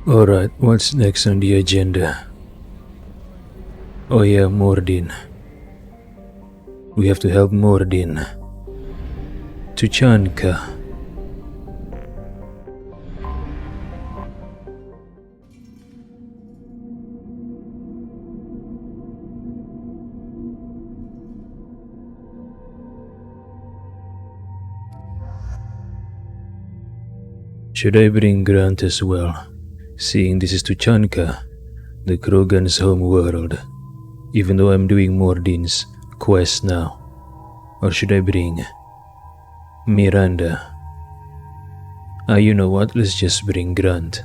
Alright, what's next on the agenda? Oh yeah, Mordin. We have to help Mordin. Tuchanka. Should I bring Grant as well? Seeing this is Tuchanka, the Krogan's home world. Even though I'm doing Mordin's quest now. Or should I bring Miranda? You know what? Let's just bring Grant.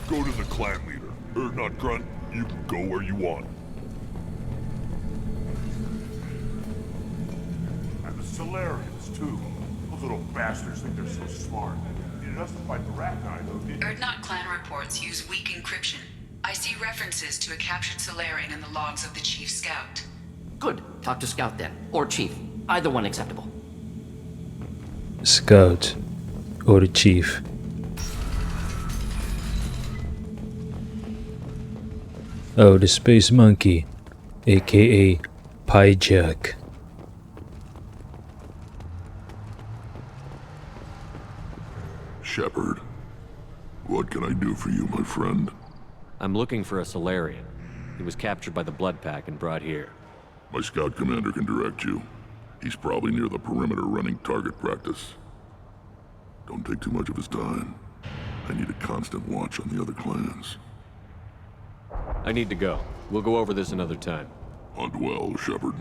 Go to the clan leader. Not Grunt. You can go where you want. And the Solarians, too. Those little bastards think they're so smart. Needed us to fight the rat guy, though, didn't they? Erdnot clan reports use weak encryption. I see references to a captured Solarian in the logs of the Chief Scout. Good. Talk to Scout then. Or Chief. Either one acceptable. Scout. Or Chief. Oh, the Space Monkey, aka Pyjack. Shepard, what can I do for you, my friend? I'm looking for a Solarian. He was captured by the Blood Pack and brought here. My scout commander can direct you. He's probably near the perimeter running target practice. Don't take too much of his time. I need a constant watch on the other clans. I need to go. We'll go over this another time. Hunt well, Shepard.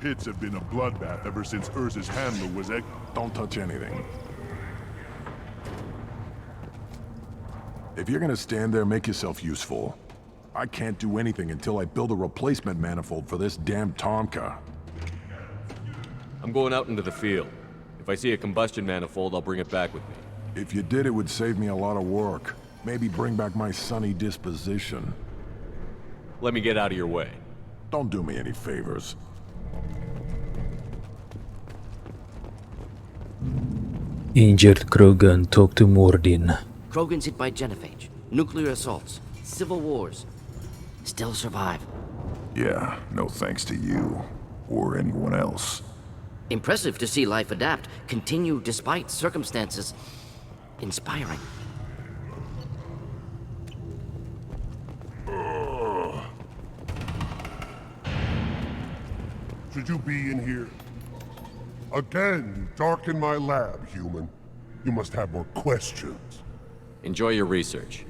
pits have been a bloodbath ever since Urza's handler was Don't touch anything. If you're gonna stand there, make yourself useful. I can't do anything until I build a replacement manifold for this damn Tonka. I'm going out into the field. If I see a combustion manifold, I'll bring it back with me. If you did, it would save me a lot of work. Maybe bring back my sunny disposition. Let me get out of your way. Don't do me any favors. Injured Krogan talked to Mordin. Krogan's hit by Genophage, nuclear assaults, civil wars. Still survive. Yeah, no thanks to you. Or anyone else. Impressive to see life adapt, continue despite circumstances. Inspiring. Should you be in here? Again, you darken my lab, human. You must have more questions. Enjoy your research.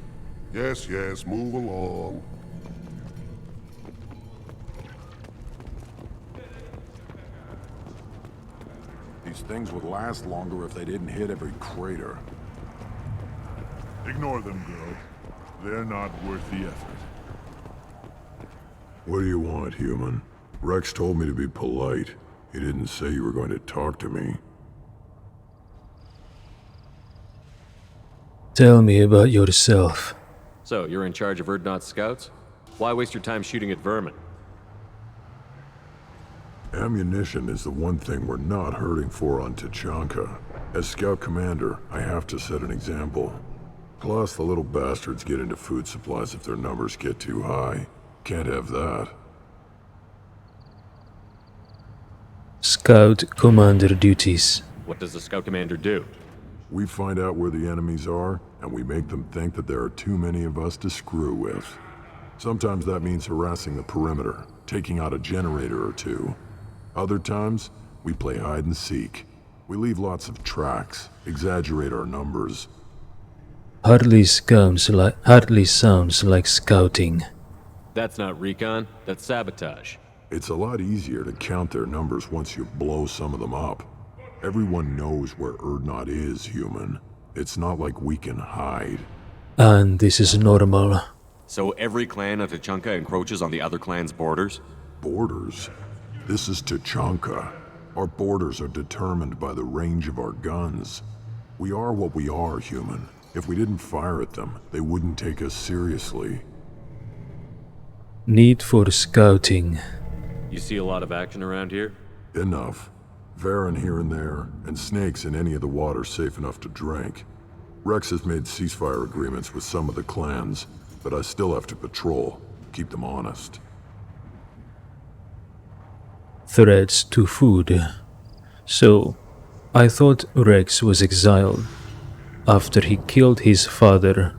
Yes, yes, move along. These things would last longer if they didn't hit every crater. Ignore them, girl. They're not worth the effort. What do you want, human? Rex told me to be polite. He didn't say you were going to talk to me. Tell me about yourself. So, you're in charge of Urdnot scouts? Why waste your time shooting at vermin? Ammunition is the one thing we're not hurting for on Tachanka. As scout commander, I have to set an example. Plus, the little bastards get into food supplies if their numbers get too high. Can't have that. Scout Commander duties. What does the scout commander do? We find out where the enemies are, and we make them think that there are too many of us to screw with. Sometimes that means harassing the perimeter, taking out a generator or two. Other times, we play hide and seek. We leave lots of tracks, exaggerate our numbers. Hardly sounds like scouting. That's not recon, that's sabotage. It's a lot easier to count their numbers once you blow some of them up. Everyone knows where Urdnot is, human. It's not like we can hide. And this is normal. So every clan of Tachanka encroaches on the other clan's borders? Borders? This is Tachanka. Our borders are determined by the range of our guns. We are what we are, human. If we didn't fire at them, they wouldn't take us seriously. Need for scouting. You see a lot of action around here? Enough. Varen here and there, and snakes in any of the water safe enough to drink. Rex has made ceasefire agreements with some of the clans, but I still have to patrol, keep them honest. Threats to food. So, I thought Rex was exiled after he killed his father,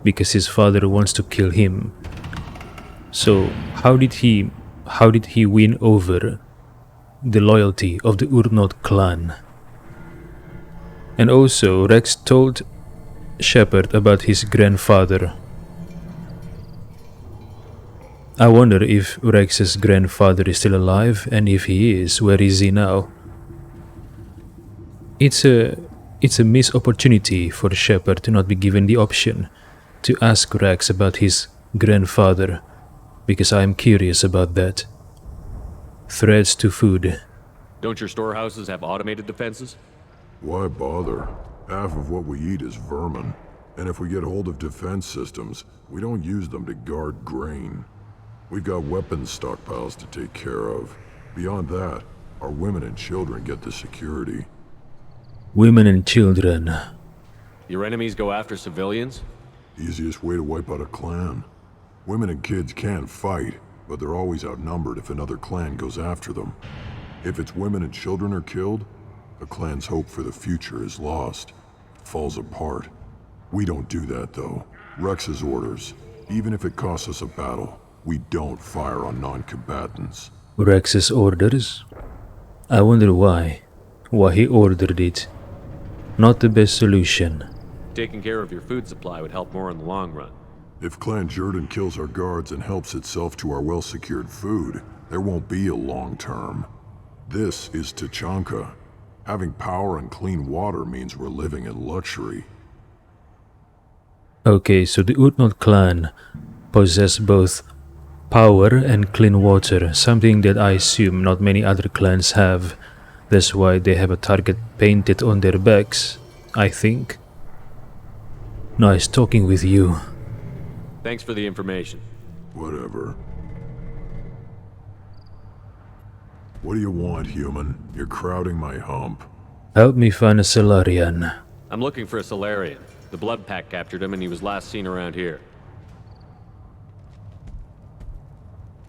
because his father wants to kill him. So, how did he win over the loyalty of the Urdnot clan? And also, Rex told Shepard about his grandfather. I wonder if Rex's grandfather is still alive, and if he is, where is he now? It's a missed opportunity for Shepard to not be given the option to ask Rex about his grandfather, because I am curious about that. Threats to food. Don't your storehouses have automated defenses? Why bother? Half of what we eat is vermin. And if we get hold of defense systems, we don't use them to guard grain. We've got weapons stockpiles to take care of. Beyond that, our women and children get the security. Women and children. Your enemies go after civilians? Easiest way to wipe out a clan. Women and kids can fight, but they're always outnumbered if another clan goes after them. If its women and children are killed, a clan's hope for the future is lost. It falls apart. We don't do that, though. Rex's orders. Even if it costs us a battle, we don't fire on non-combatants. Rex's orders? I wonder why. Why he ordered it. Not the best solution. Taking care of your food supply would help more in the long run. If Clan Jordan kills our guards and helps itself to our well-secured food, There won't be a long term. This is Tachanka. Having power and clean water means we're living in luxury. Okay, so the Utnot clan possess both power and clean water, something that I assume not many other clans have. That's why they have a target painted on their backs, I think. Nice talking with you. Thanks for the information. Whatever. What do you want, human? You're crowding my hump. Help me find a Solarian. I'm looking for a Solarian. The Blood Pack captured him and he was last seen around here.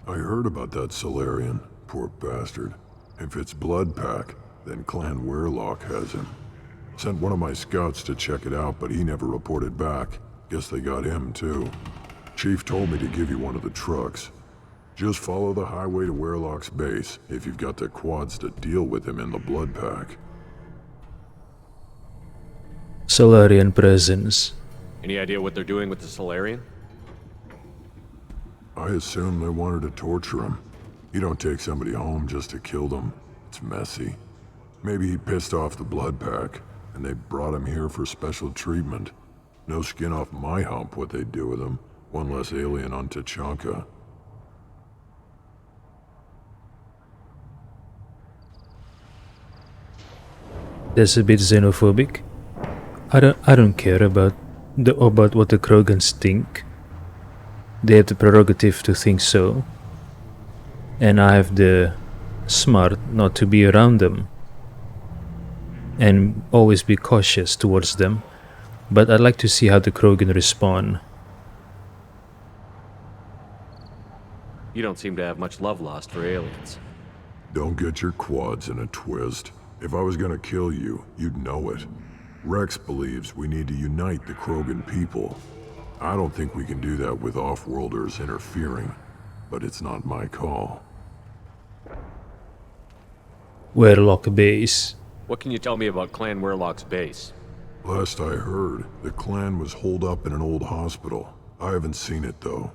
I heard about that Solarian. Poor bastard. If it's Blood Pack, then Clan Weirlock has him. Sent one of my scouts to check it out, but he never reported back. Guess they got him too. Chief told me to give you one of the trucks. Just follow the highway to Weirlock's base if you've got the quads to deal with him in the Blood Pack. Solarian presence. Any idea what they're doing with the Solarian? I assume they wanted to torture him. You don't take somebody home just to kill them. It's messy. Maybe he pissed off the Blood Pack, and they brought him here for special treatment. No skin off my hump what they'd do with him. One less alien on Tachanka. That's a bit xenophobic. I don't care about what the Krogans think. They have the prerogative to think so. And I have the smart not to be around them. And always be cautious towards them. But I'd like to see how the Krogan respond. You don't seem to have much love lost for aliens. Don't get your quads in a twist. If I was gonna kill you, you'd know it. Rex believes we need to unite the Krogan people. I don't think we can do that with off-worlders interfering, but it's not my call. Weirlock base. What can you tell me about Clan Weirlock's base? Last I heard, the clan was holed up in an old hospital. I haven't seen it though.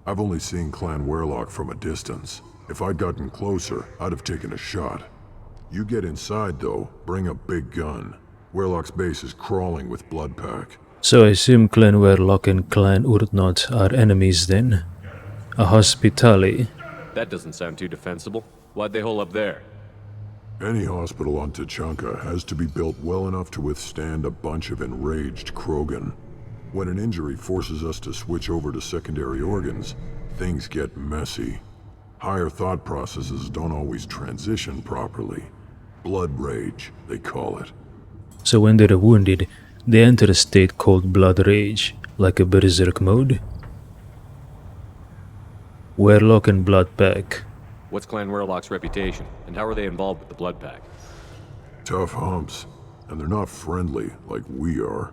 I've only seen Clan Weirlock from a distance. If I'd gotten closer, I'd have taken a shot. You get inside though, bring a big gun. Weirlock's base is crawling with Blood Pack. So I assume Clan Weirlock and Clan Urtnot are enemies then? A hospitali. That doesn't sound too defensible. Why'd they hole up there? Any hospital on Tachanka has to be built well enough to withstand a bunch of enraged Krogan. When an injury forces us to switch over to secondary organs, things get messy. Higher thought processes don't always transition properly. Blood rage, they call it. So when they're wounded, they enter a state called blood rage, like a berserk mode. Weirlock and Blood Pack. What's Clan Weirlock's reputation, and how are they involved with the Blood Pack? Tough humps, and they're not friendly like we are.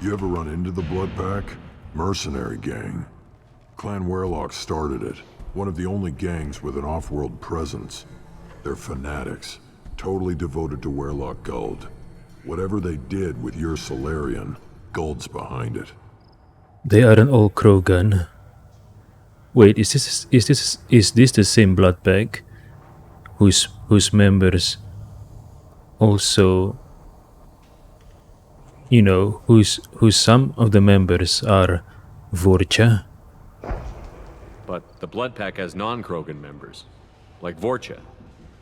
You ever run into the Blood Pack? Mercenary gang. Clan Weirlock started it, one of the only gangs with an off-world presence. They're fanatics, totally devoted to Weirlock Guld. Whatever they did with your Solarian, Guld's behind it. They aren't all Krogan. Wait, is this the same Blood Pack? Whose members also, you know, whose some of the members are Vorcha? But the Blood Pack has non-Krogan members, like Vorcha.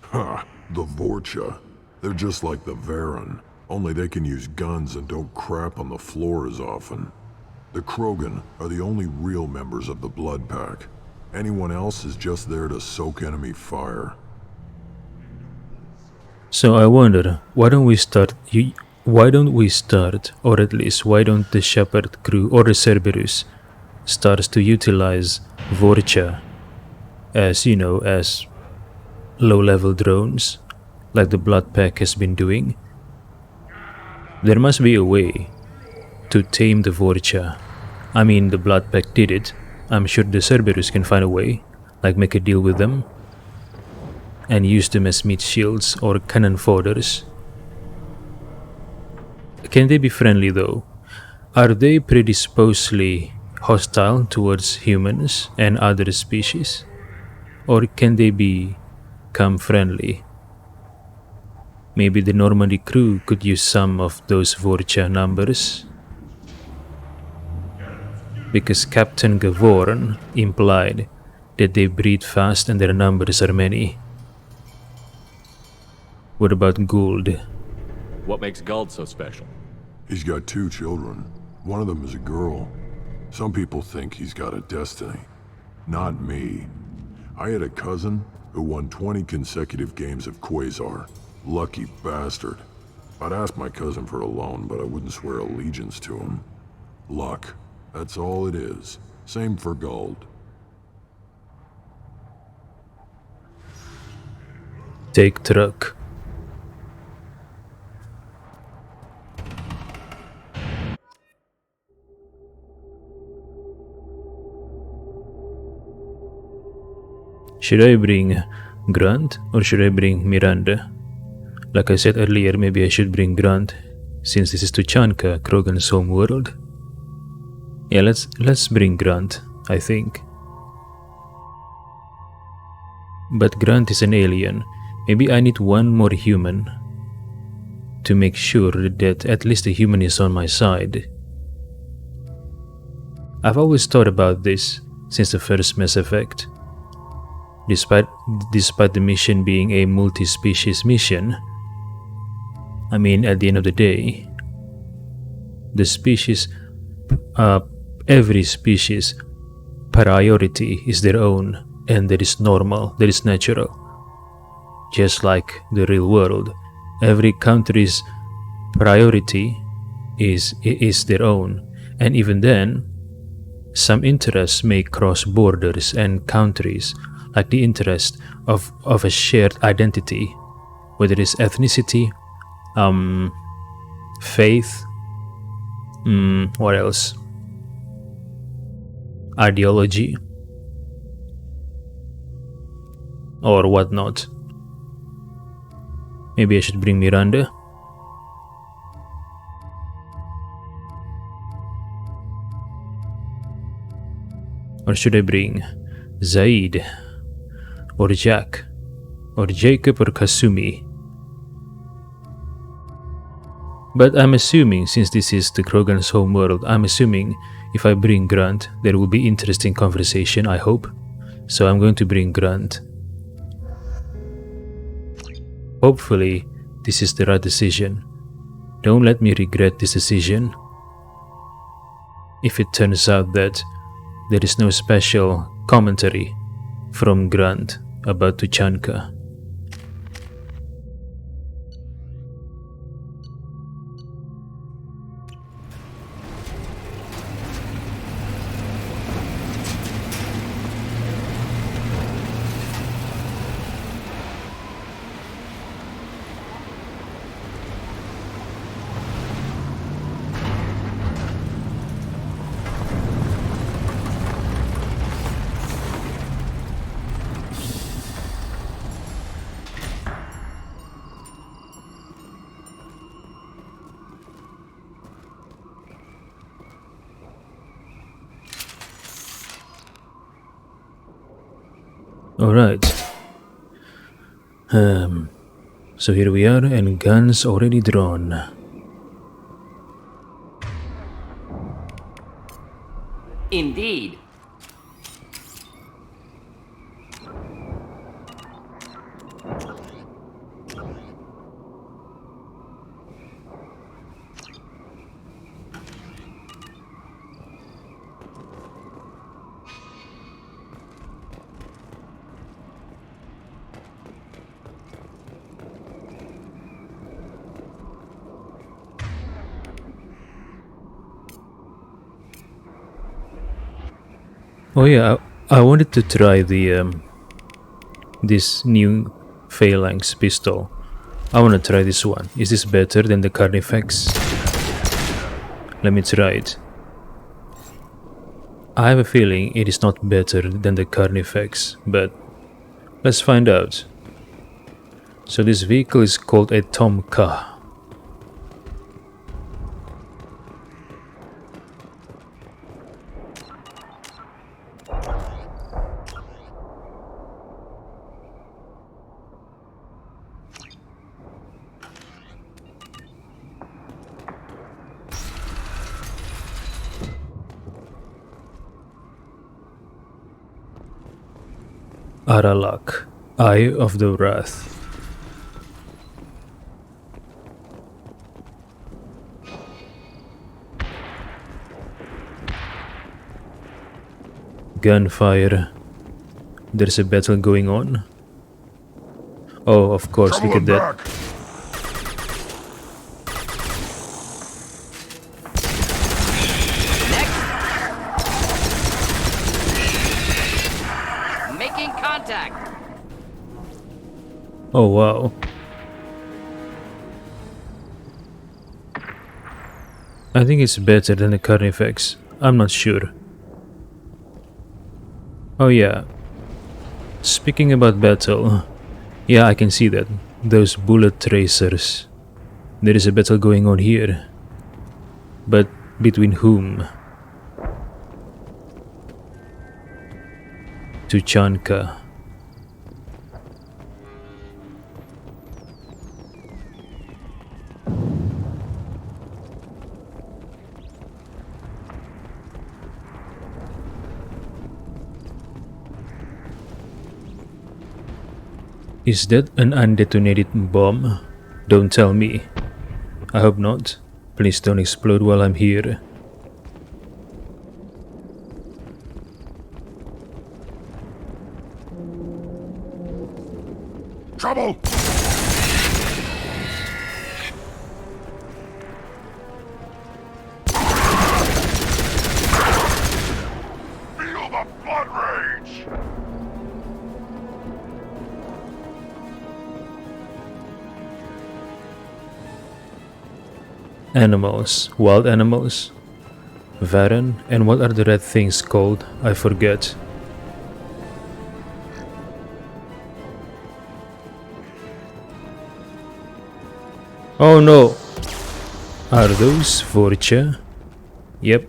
Ha! The Vorcha. They're just like the Varen, only they can use guns and don't crap on the floor as often. The Krogan are the only real members of the Blood Pack. Anyone else is just there to soak enemy fire. So I wonder, why don't we start, or at least why don't the Shepherd crew or the Cerberus starts to utilize Vorcha as, you know, as low-level drones, like the Blood Pack has been doing? There must be a way to tame the Vorcha. I mean, the Blood Pack did it. I'm sure the Cerberus can find a way, like make a deal with them, and use them as meat shields or cannon fodders. Can they be friendly though? Are they predisposedly hostile towards humans and other species? Or can they become friendly? Maybe the Normandy crew could use some of those Vorcha numbers? Because Captain Gavorn implied that they breed fast and their numbers are many. What about Gould? What makes Guld so special? He's got 2 children. One of them is a girl. Some people think he's got a destiny. Not me. I had a cousin who won 20 consecutive games of Quasar. Lucky bastard. I'd ask my cousin for a loan, but I wouldn't swear allegiance to him. Luck. That's all it is. Same for Gold. Take truck. Should I bring Grant or should I bring Miranda? Like I said earlier, maybe I should bring Grant, since this is Tuchanka, Krogan's home world. Yeah, let's bring Grant, I think. But Grant is an alien. Maybe I need one more human to make sure that at least a human is on my side. I've always thought about this since the first Mass Effect. Despite the mission being a multi-species mission, I mean, at the end of the day, the species, every species priority is their own, and that is normal, that is natural. Just like the real world, every country's priority is their own, and even then, some interests may cross borders and countries, like the interest of a shared identity, whether it's ethnicity, faith, what else? Ideology, or whatnot. Maybe I should bring Miranda. Or should I bring Zaid? Or Jack? Or Jacob or Kasumi? But I'm assuming, since this is the Krogan's home world, I'm assuming if I bring Grant, there will be interesting conversation, I hope. So I'm going to bring Grant. Hopefully, this is the right decision. Don't let me regret this decision. If it turns out that there is no special commentary from Grant about Tuchanka. Alright. So here we are, and guns already drawn. Indeed. Oh yeah, I wanted to try the this new Phalanx pistol. I want to try this one. Is this better than the Carnifex? Let me try it. I have a feeling it is not better than the Carnifex, but let's find out. So this vehicle is called a Tomka. Aralak, Eye of the Wrath. Gunfire. There's a battle going on. Oh, of course, look Trouble at them that. back. Making contact. Oh, wow. I think it's better than the Carnifex. I'm not sure. Oh yeah. Speaking about battle, yeah, I can see that. Those bullet tracers. There is a battle going on here. But between whom? Tuchanka. Is that an undetonated bomb? Don't tell me. I hope not. Please don't explode while I'm here. Trouble! Feel the blood rage! Animals. Wild animals. Varen. And what are the red things called? I forget. Oh no! Are those Vorcha? Yep.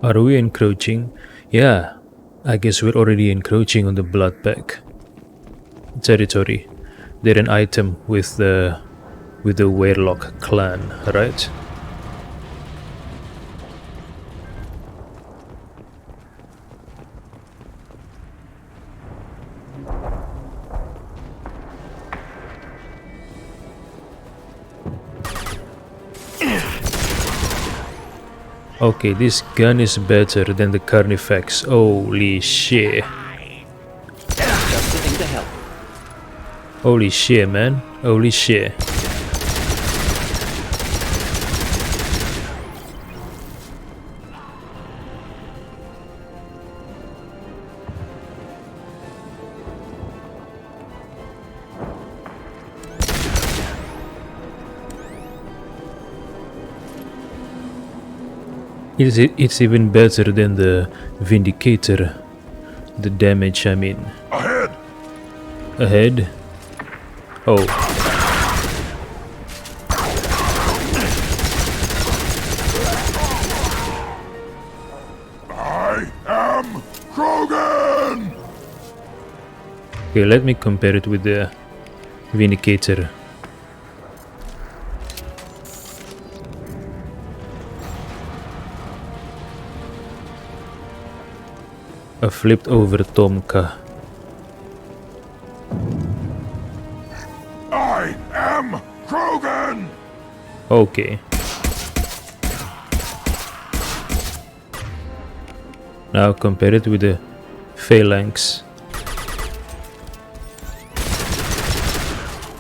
Are we encroaching? Yeah, I guess we're already encroaching on the Blood Pack territory. They're an item with the Warlock clan, right? Okay, this gun is better than the Carnifex. Holy shit. Just looking to help. Holy shit, man. Holy shit. It's even better than the Vindicator. The damage, I mean. Ahead! Ahead? Oh. I am Krogan! Okay, let me compare it with the Vindicator. A flipped over Tomka. I am Krogan! Okay. Now compare it with the Phalanx.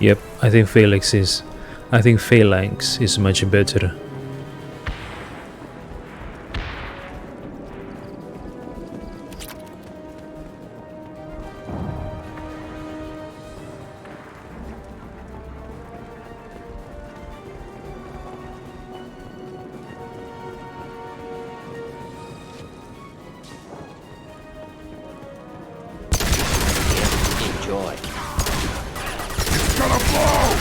Yep, I think Phalanx is much better. Enjoy. It's gonna blow!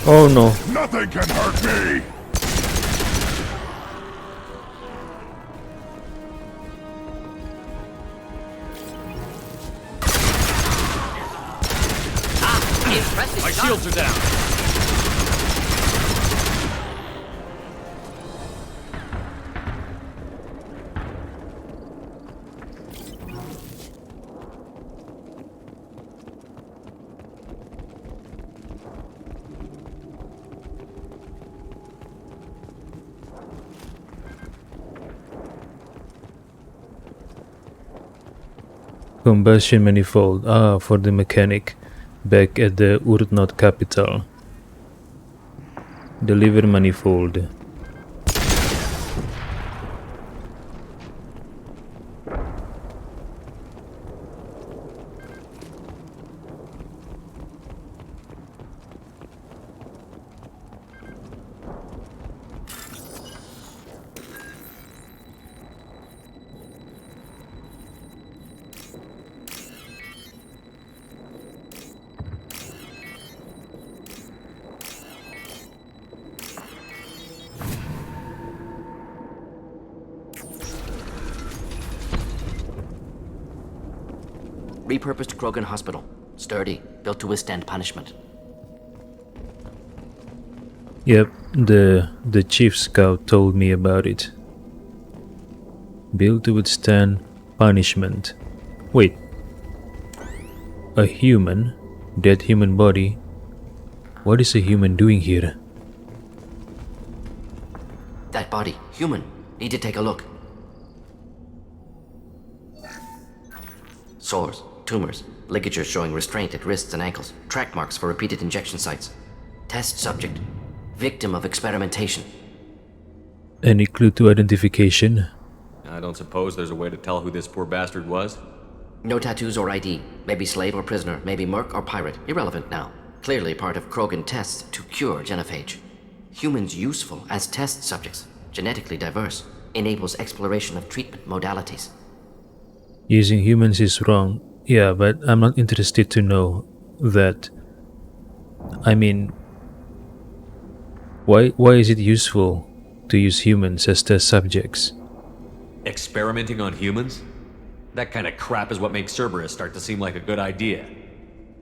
Oh no. Nothing can hurt me! Impressive My shot. shields are down. Combustion manifold. Ah, for the mechanic. Back at the Urdnot capital. Deliver manifold. Repurposed Krogan Hospital. Sturdy, built to withstand punishment. Yep, the chief scout told me about it. Built to withstand punishment. Wait. A human? Dead human body? What is a human doing here? That body, human. Need to take a look. Sores, tumors, ligatures showing restraint at wrists and ankles, track marks for repeated injection sites. Test subject. Victim of experimentation. Any clue to identification? I don't suppose there's a way to tell who this poor bastard was? No tattoos or ID. Maybe slave or prisoner, maybe merc or pirate. Irrelevant now. Clearly part of Krogan tests to cure Genophage. Humans useful as test subjects. Genetically diverse. Enables exploration of treatment modalities. Using humans is wrong. Yeah, but I'm not interested to know that. I mean, why is it useful to use humans as test subjects? Experimenting on humans? That kind of crap is what makes Cerberus start to seem like a good idea.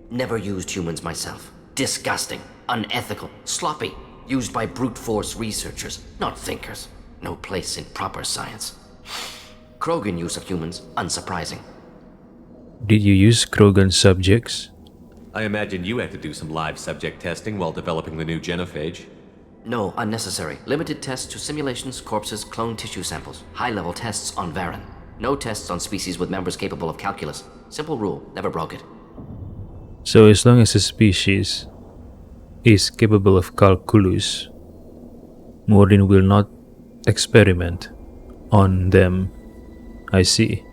Never used humans myself. Disgusting, unethical, sloppy. Used by brute force researchers, not thinkers. No place in proper science. Krogan use of humans, unsurprising. Did you use Krogan subjects? I imagine you had to do some live subject testing while developing the new Genophage. No, unnecessary. Limited tests to simulations, corpses, cloned tissue samples. High-level tests on Varen. No tests on species with members capable of calculus. Simple rule, never broke it. So as long as a species is capable of calculus, Mordin will not experiment on them. I see.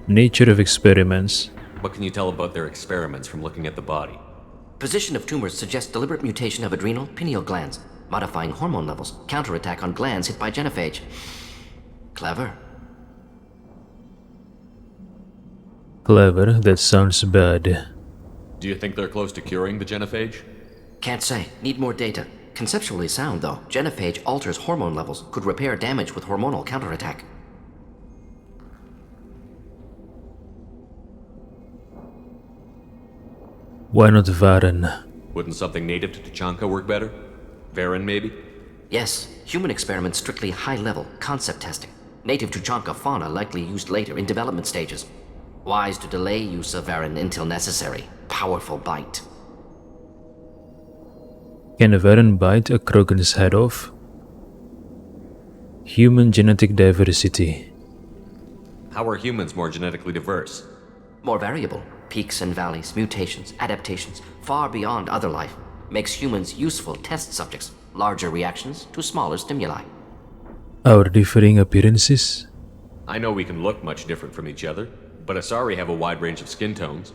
Nature of experiments. What can you tell about their experiments from looking at the body? Position of tumors suggests deliberate mutation of adrenal, pineal glands, modifying hormone levels, counterattack on glands hit by Genophage. Clever. Clever, that sounds bad. Do you think they're close to curing the Genophage? Can't say. Need more data. Conceptually sound, though. Genophage alters hormone levels, could repair damage with hormonal counterattack. Why not Varen? Wouldn't something native to Tuchanka work better? Varen, maybe? Yes, human experiments strictly high-level, concept testing. Native Tuchanka fauna likely used later in development stages. Wise to delay use of Varen until necessary. Powerful bite. Can a Varen bite a Krogan's head off? Human genetic diversity. How are humans more genetically diverse? More variable. Peaks and valleys, mutations, adaptations, far beyond other life. Makes humans useful test subjects. Larger reactions to smaller stimuli. Our differing appearances? I know we can look much different from each other, but Asari have a wide range of skin tones.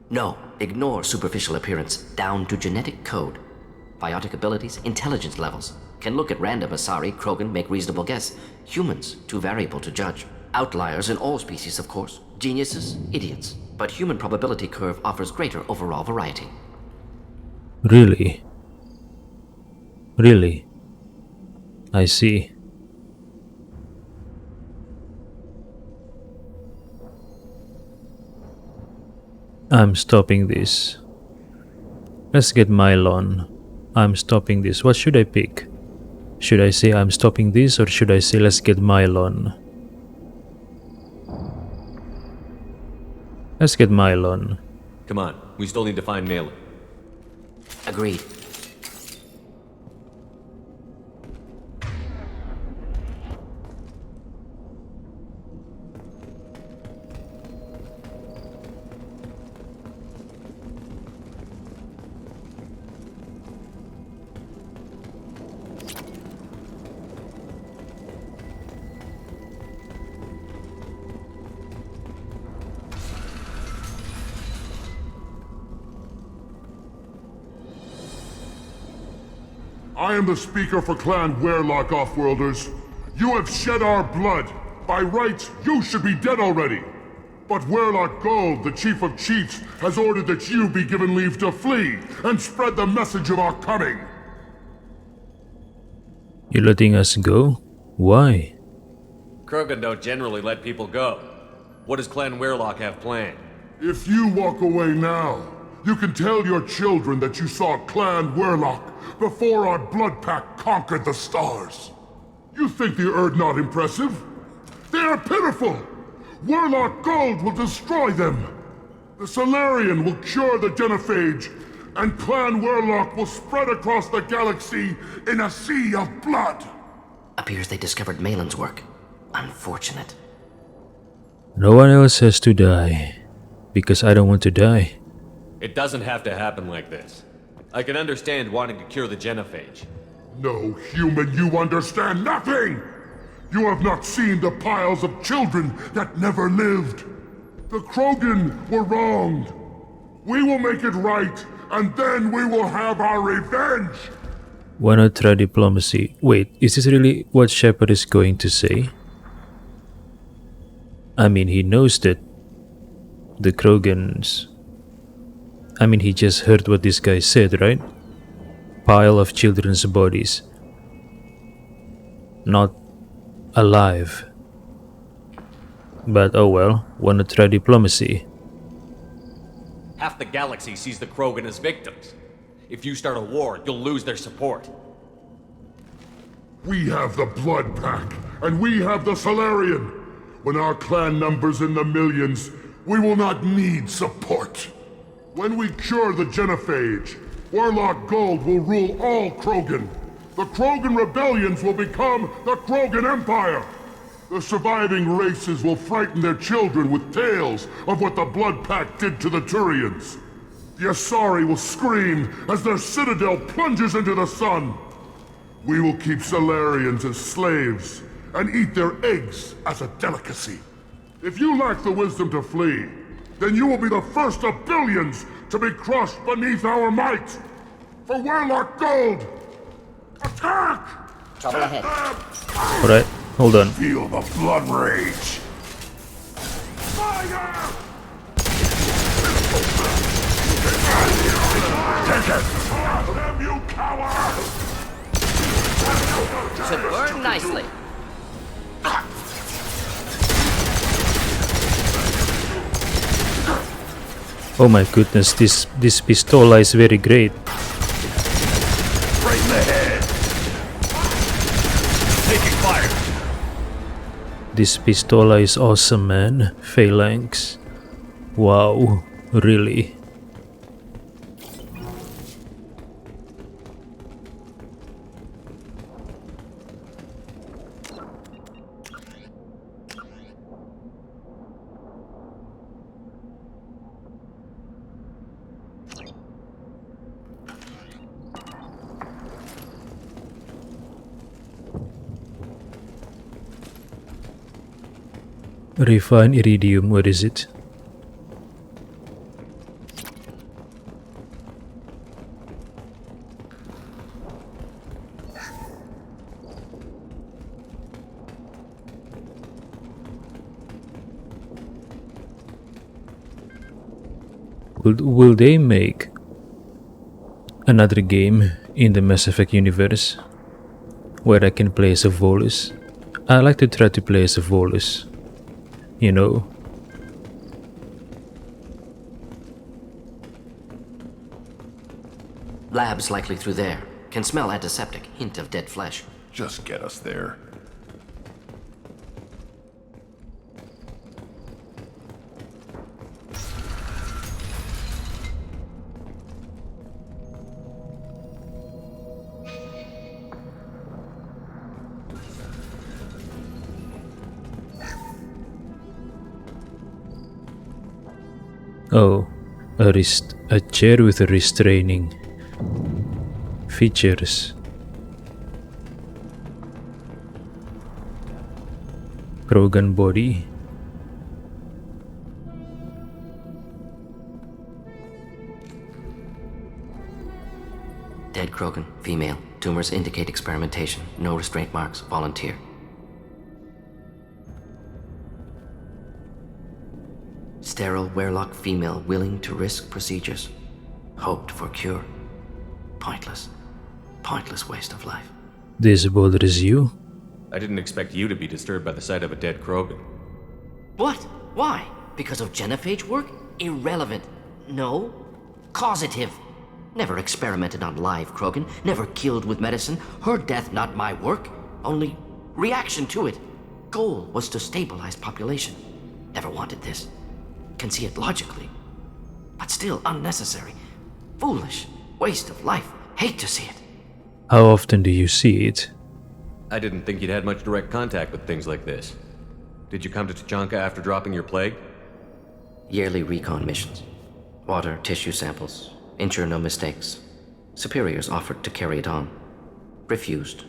No, ignore superficial appearance, down to genetic code. Biotic abilities, intelligence levels. Can look at random Asari, Krogan, make reasonable guess. Humans, too variable to judge. Outliers in all species, of course. Geniuses, idiots. But human probability curve offers greater overall variety. Really? Really? I see. I'm stopping this. Let's get Mylon. I'm stopping this. What should I pick? Should I say I'm stopping this, or should I say let's get Mylon? Let's get Mylon. Come on, we still need to find Malin. Agreed. I am the speaker for Clan Werlock, Offworlders. You have shed our blood. By rights, you should be dead already. But Werlock Gold, the Chief of Chiefs, has ordered that you be given leave to flee and spread the message of our coming. You're letting us go? Why? Krogan don't generally let people go. What does Clan Werlock have planned? If you walk away now, you can tell your children that you saw Clan Werlock before our blood pact conquered the stars. You think the Erd not impressive? They are pitiful! Werlock Gold will destroy them! The Solarian will cure the Genophage, and Clan Werlock will spread across the galaxy in a sea of blood! Appears they discovered Malin's work. Unfortunate. No one else has to die. Because I don't want to die. It doesn't have to happen like this. I can understand wanting to cure the Genophage. No, human, you understand nothing! You have not seen the piles of children that never lived. The Krogan were wronged. We will make it right, and then we will have our revenge! Why not try diplomacy? Wait, is this really what Shepard is going to say? I mean, he knows that the Krogans... I mean, he just heard what this guy said, right? Pile of children's bodies. Not alive. But oh well, wanna try diplomacy. Half the galaxy sees the Krogan as victims. If you start a war, you'll lose their support. We have the Blood Pack, and we have the Solarian. When our clan numbers in the millions, we will not need support. When we cure the Genophage, Werlock Gold will rule all Krogan. The Krogan rebellions will become the Krogan Empire. The surviving races will frighten their children with tales of what the Blood Pact did to the Turians. The Asari will scream as their citadel plunges into the sun. We will keep Solarians as slaves and eat their eggs as a delicacy. If you lack the wisdom to flee, then you will be the first of billions to be crushed beneath our might! For Werlock Gold! Attack! Trouble ahead. Alright, hold on. Feel the blood rage! Fire! Take it! Them, you coward! Should burn nicely. Oh my goodness, this pistola is very great. Right in the head! Taking fire! This pistola is awesome, man. Phalanx. Wow, really. Refine iridium, what is it? Will they make another game in the Mass Effect universe where I can play as a Volus? I like to try to play as a Volus. You know, Labs likely through there. Can smell antiseptic, hint of dead flesh. Just get us there. Oh, a chair with restraining features. Krogan body. Dead Krogan, female. Tumors indicate experimentation. No restraint marks. Volunteer. Sterile Werelock female willing to risk procedures. Hoped for cure. Pointless. Pointless waste of life. This bothers you? I didn't expect you to be disturbed by the sight of a dead Krogan. What? Why? Because of Genophage work? Irrelevant. No. Causative. Never experimented on live Krogan. Never killed with medicine. Her death not my work. Only reaction to it. Goal was to stabilize population. Never wanted this. Can see it logically. But still unnecessary. Foolish. Waste of life. Hate to see it. How often do you see it? I didn't think you'd had much direct contact with things like this. Did you come to Tuchanka after dropping your plague? Yearly recon missions. Water, tissue samples. Ensure no mistakes. Superiors offered to carry it on. Refused.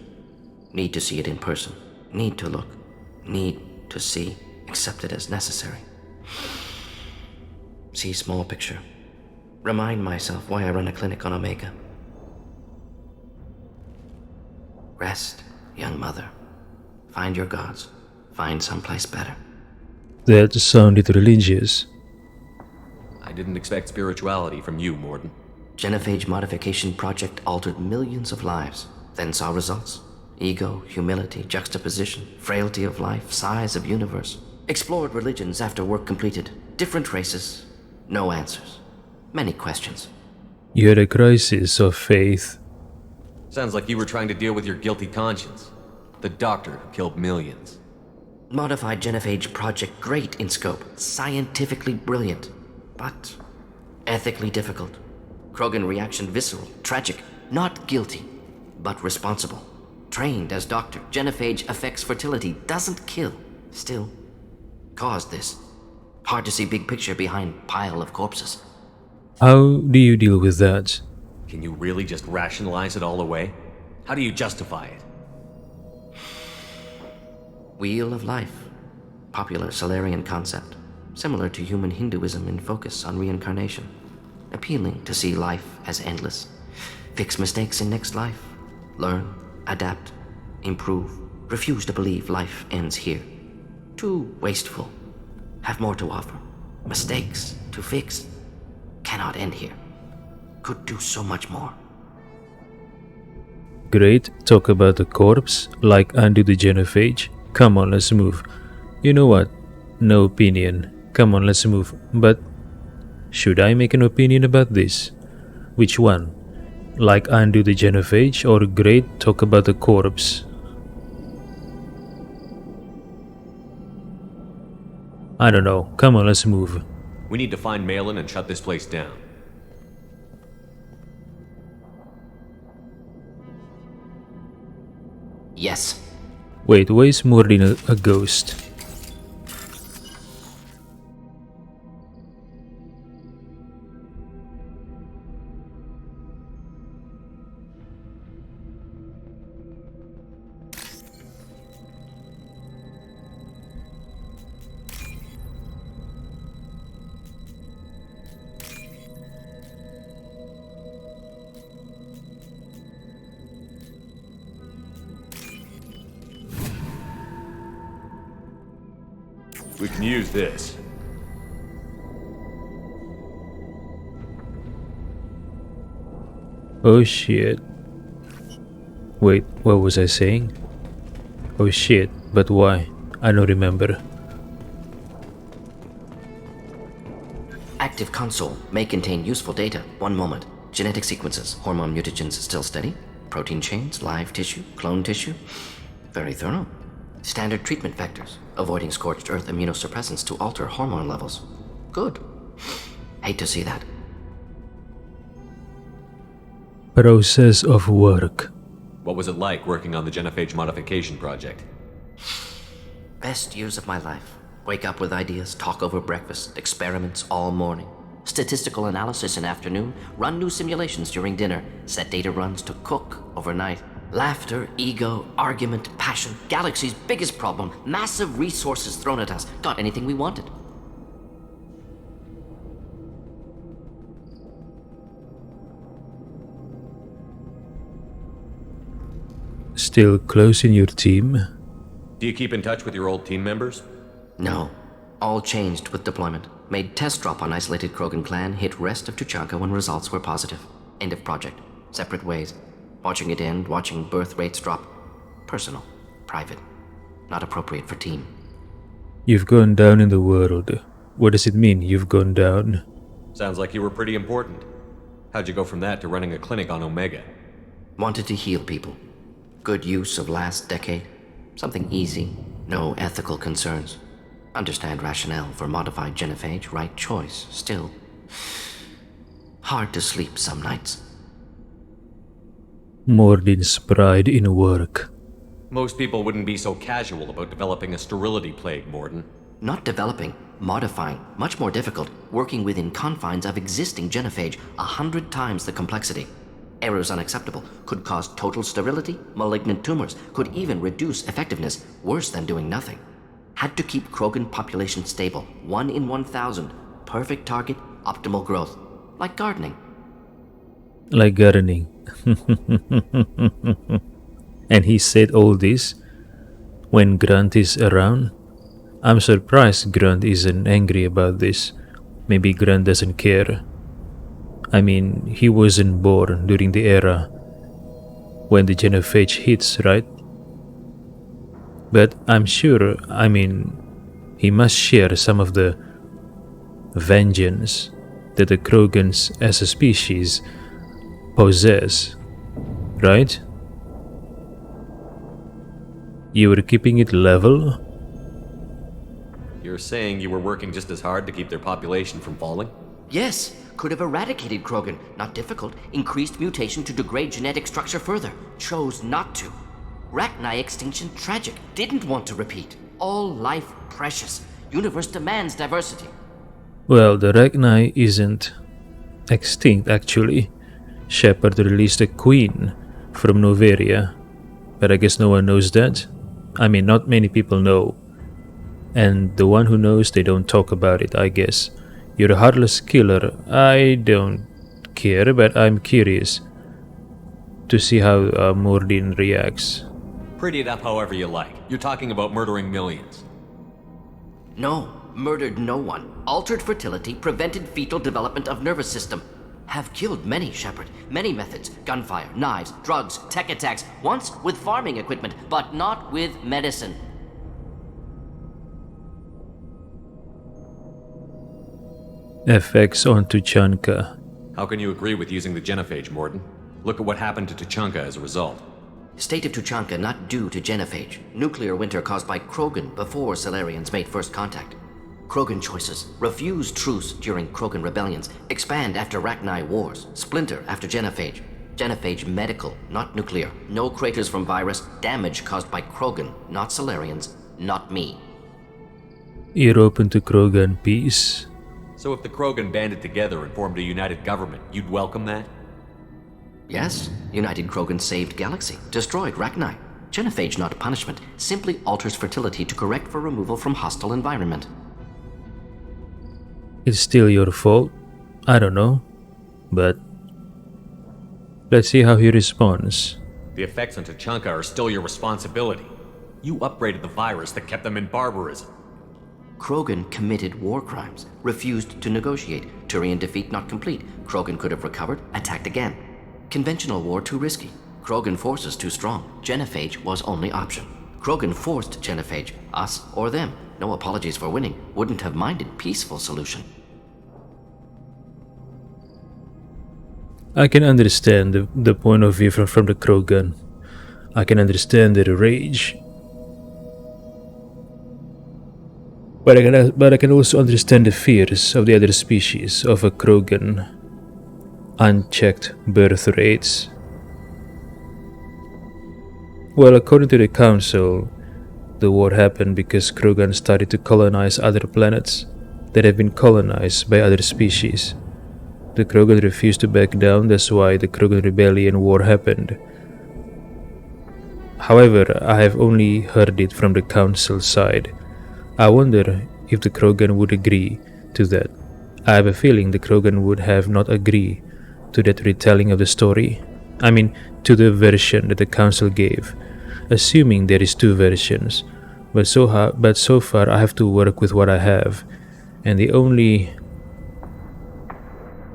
Need to see it in person. Need to look. Need to see. Accept it as necessary. See small picture. Remind myself why I run a clinic on Omega. Rest, young mother. Find your gods. Find someplace better. That sounded religious. I didn't expect spirituality from you, Morden. Genophage modification project altered millions of lives. Then saw results. Ego, humility, juxtaposition, frailty of life, size of universe. Explored religions after work completed. Different races. No answers. Many questions. You had a crisis of faith. Sounds like you were trying to deal with your guilty conscience. The doctor who killed millions. Modified Genophage project great in scope. Scientifically brilliant. But ethically difficult. Krogan reaction visceral, tragic. Not guilty, but responsible. Trained as doctor. Genophage affects fertility. Doesn't kill. Still, caused this. Hard to see big picture behind pile of corpses. How do you deal with that? Can you really just rationalize it all away? How do you justify it? Wheel of life. Popular Solarian concept. Similar to human Hinduism in focus on reincarnation. Appealing to see life as endless. Fix mistakes in next life. Learn, adapt, improve. Refuse to believe life ends here. Too wasteful. Have more to offer. Mistakes to fix. Cannot end here. Could do so much more. Great, talk about the corpse, like undo the Genophage. Come on, let's move. You know what? No opinion. Come on, let's move. But should I make an opinion about this? Which one? Like undo the Genophage or great, talk about the corpse? I don't know. Come on, let's move. We need to find Malin and shut this place down. Yes. Wait, why is Mordin a ghost? We can use this. Oh shit. Wait, what was I saying? Oh shit, but why? I don't remember. Active console may contain useful data. One moment. Genetic sequences, hormone mutagens still steady. Protein chains, live tissue, clone tissue. Very thorough. Standard treatment vectors, avoiding scorched earth immunosuppressants to alter hormone levels. Good. Hate to see that. Process of work. What was it like working on the Genophage modification project? Best years of my life. Wake up with ideas, talk over breakfast, experiments all morning. Statistical analysis in afternoon, run new simulations during dinner, set data runs to cook overnight. Laughter, ego, argument, passion, galaxy's biggest problem, massive resources thrown at us. Got anything we wanted. Still close in your team? Do you keep in touch with your old team members? No. All changed with deployment. Made test drop on isolated Krogan clan, hit rest of Tuchanka when results were positive. End of project. Separate ways. Watching it end, watching birth rates drop. Personal. Private. Not appropriate for team. You've gone down in the world. What does it mean, you've gone down? Sounds like you were pretty important. How'd you go from that to running a clinic on Omega? Wanted to heal people. Good use of last decade. Something easy. No ethical concerns. Understand rationale for modified genophage, right choice, still. Hard to sleep some nights. Mordin's pride in work. Most people wouldn't be so casual about developing a sterility plague, Morden. Not developing, modifying, much more difficult, working within confines of existing genophage, 100 times the complexity. Errors unacceptable, could cause total sterility, malignant tumors, could even reduce effectiveness, worse than doing nothing. Had to keep Krogan population stable, 1 in 1,000, perfect target, optimal growth, like gardening. Like gardening. And he said all this when Grant is around? I'm surprised Grant isn't angry about this. Maybe Grant doesn't care. I mean, he wasn't born during the era when the genophage hits, right? But I'm sure, he must share some of the vengeance that the Krogans as a species possess, right? You were keeping it level? You're saying you were working just as hard to keep their population from falling? Yes, could have eradicated Krogan. Not difficult. Increased mutation to degrade genetic structure further. Chose not to. Rachni extinction tragic. Didn't want to repeat. All life precious. Universe demands diversity. Well, the Rachni isn't extinct actually. Shepard released a queen from Noveria, but I guess no one knows that. Not many people know. And the one who knows, they don't talk about it, I guess. You're a heartless killer. I don't care, but I'm curious to see how Mordin reacts. Pretty it up however you like. You're talking about murdering millions. No, murdered no one. Altered fertility, prevented fetal development of nervous system. Have killed many, Shepard. Many methods. Gunfire, knives, drugs, tech attacks. Once with farming equipment, but not with medicine. Effects on Tuchanka. How can you agree with using the genophage, Morden? Look at what happened to Tuchanka as a result. State of Tuchanka not due to genophage. Nuclear winter caused by Krogan before Salarians made first contact. Krogan choices. Refuse truce during Krogan rebellions. Expand after Rachni wars. Splinter after genophage. Genophage medical, not nuclear. No craters from virus. Damage caused by Krogan, not Salarians, not me. You're open to Krogan peace? So if the Krogan banded together and formed a united government, you'd welcome that? Yes, United Krogan saved Galaxy, destroyed Rachni. Genophage not punishment, simply alters fertility to correct for removal from hostile environment. It's still your fault? I don't know. But let's see how he responds. The effects on Tuchanka are still your responsibility. You upgraded the virus that kept them in barbarism. Krogan committed war crimes, refused to negotiate. Turian defeat not complete. Krogan could have recovered, attacked again. Conventional war too risky. Krogan forces too strong. Genophage was only option. Krogan forced Genophage, us or them. No apologies for winning. Wouldn't have minded peaceful solution. I can understand the point of view from the Krogan. I can understand their rage. But I can also understand the fears of the other species of a Krogan. Unchecked birth rates. Well, according to the Council, the war happened because Krogan started to colonize other planets that have been colonized by other species. The Krogan refused to back down, that's why the Krogan Rebellion War happened. However, I have only heard it from the Council side. I wonder if the Krogan would agree to that. I have a feeling the Krogan would have not agreed to that retelling of the story. I mean, to the version that the Council gave, assuming there is two versions. But so far I have to work with what I have, and the only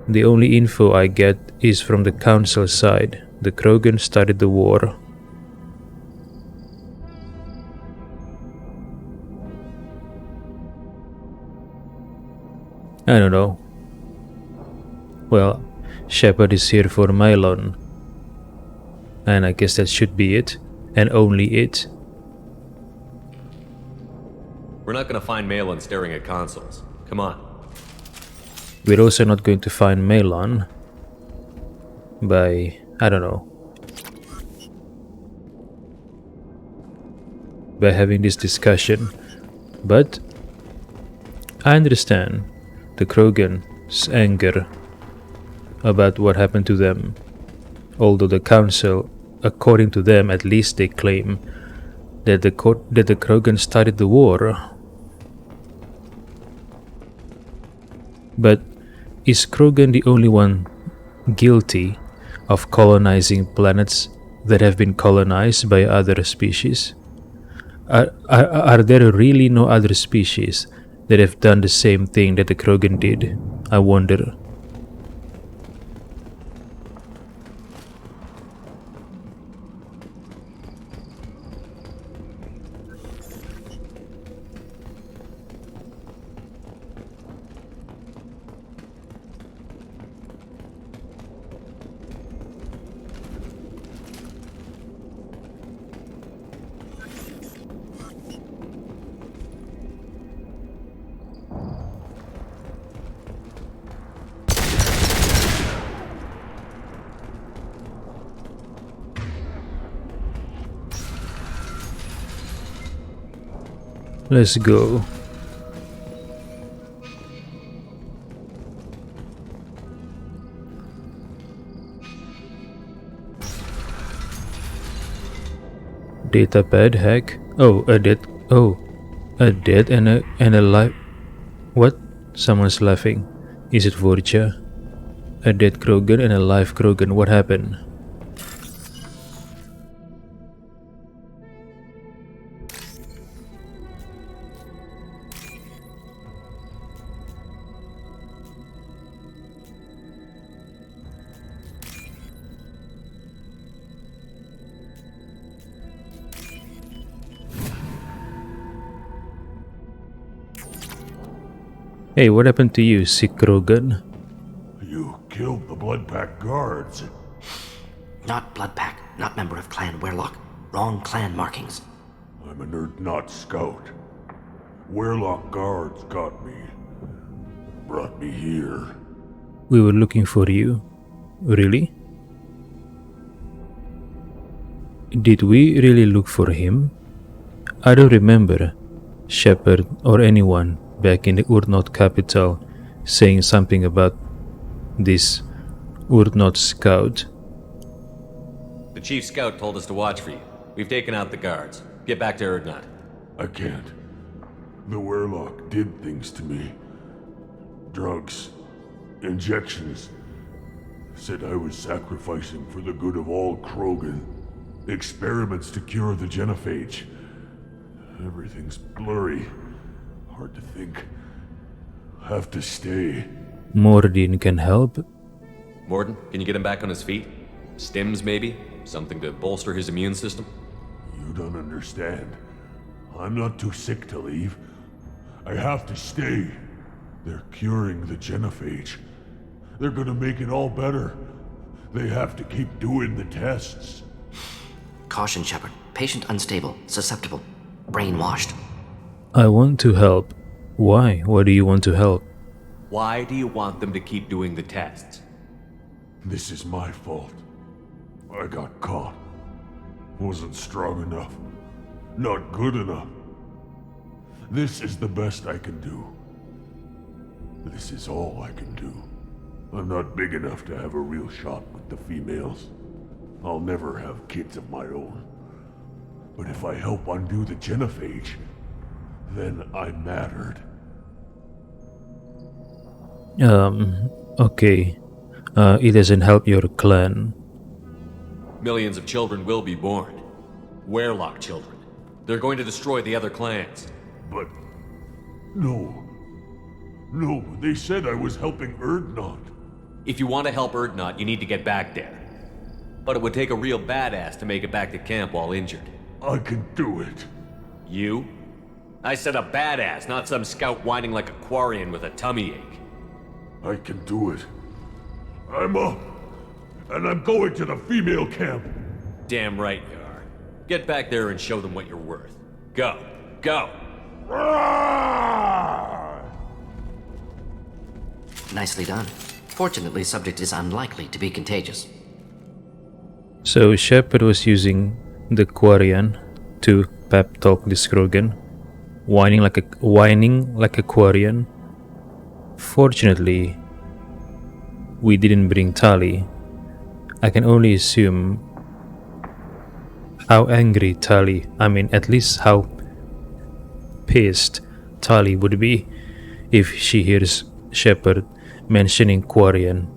info I get is from the Council side. The Krogan started the war. I don't know. Well, Shepard is here for Mylon. And I guess that should be it. And only it. We're not gonna find Malin staring at consoles. Come on. We're also not going to find Mylon by, I don't know, by having this discussion. But I understand the Krogan's anger about what happened to them. Although the Council, according to them, at least they claim that the Krogan started the war. But is Krogan the only one guilty of colonizing planets that have been colonized by other species? Are there really no other species that have done the same thing that the Krogan did? I wonder. Let's go. Datapad hack. Oh, a dead. Oh, a dead and a live. What? Someone's laughing. Is it Vorcha? A dead Krogan and a live Krogan. What happened? Hey, what happened to you, sick Krogan? You killed the Blood Pack guards. Not Blood Pack, not member of Clan Werlock. Wrong clan markings. I'm a nerd, not scout. Werlock guards got me. Brought me here. We were looking for you. Really? Did we really look for him? I don't remember Shepard or anyone back in the Urnot capital saying something about this Urnot scout. The chief scout told us to watch for you. We've taken out the guards. Get back to Urdnot. I can't. The Werlock did things to me. Drugs. Injections. Said I was sacrificing for the good of all Krogan. Experiments to cure the Genophage. Everything's blurry. Hard to think. Have to stay. Mordin can help. Morden, can you get him back on his feet? Stims, maybe? Something to bolster his immune system? You don't understand. I'm not too sick to leave. I have to stay. They're curing the Genophage. They're gonna make it all better. They have to keep doing the tests. Caution, Shepard. Patient unstable, susceptible, brainwashed. I want to help. Why? Why do you want to help? Why do you want them to keep doing the tests? This is my fault. I got caught. Wasn't strong enough. Not good enough. This is the best I can do. This is all I can do. I'm not big enough to have a real shot with the females. I'll never have kids of my own. But if I help undo the Genophage, then I mattered. Okay. It doesn't help your clan. Millions of children will be born. Werelock children. They're going to destroy the other clans. But... No. No, they said I was helping Erdnot. If you want to help Erdnot, you need to get back there. But it would take a real badass to make it back to camp while injured. I can do it. You? I said a badass, not some scout whining like a Quarian with a tummy ache. I can do it. I'm up. And I'm going to the female camp. Damn right you are. Get back there and show them what you're worth. Go. Go! Nicely done. Fortunately, subject is unlikely to be contagious. So Shepard was using the Quarian to pep talk this Krogan, whining like a Quarian. Fortunately, we didn't bring Tali. I can only assume how angry Tali, at least how pissed Tali would be if she hears Shepard mentioning Quarian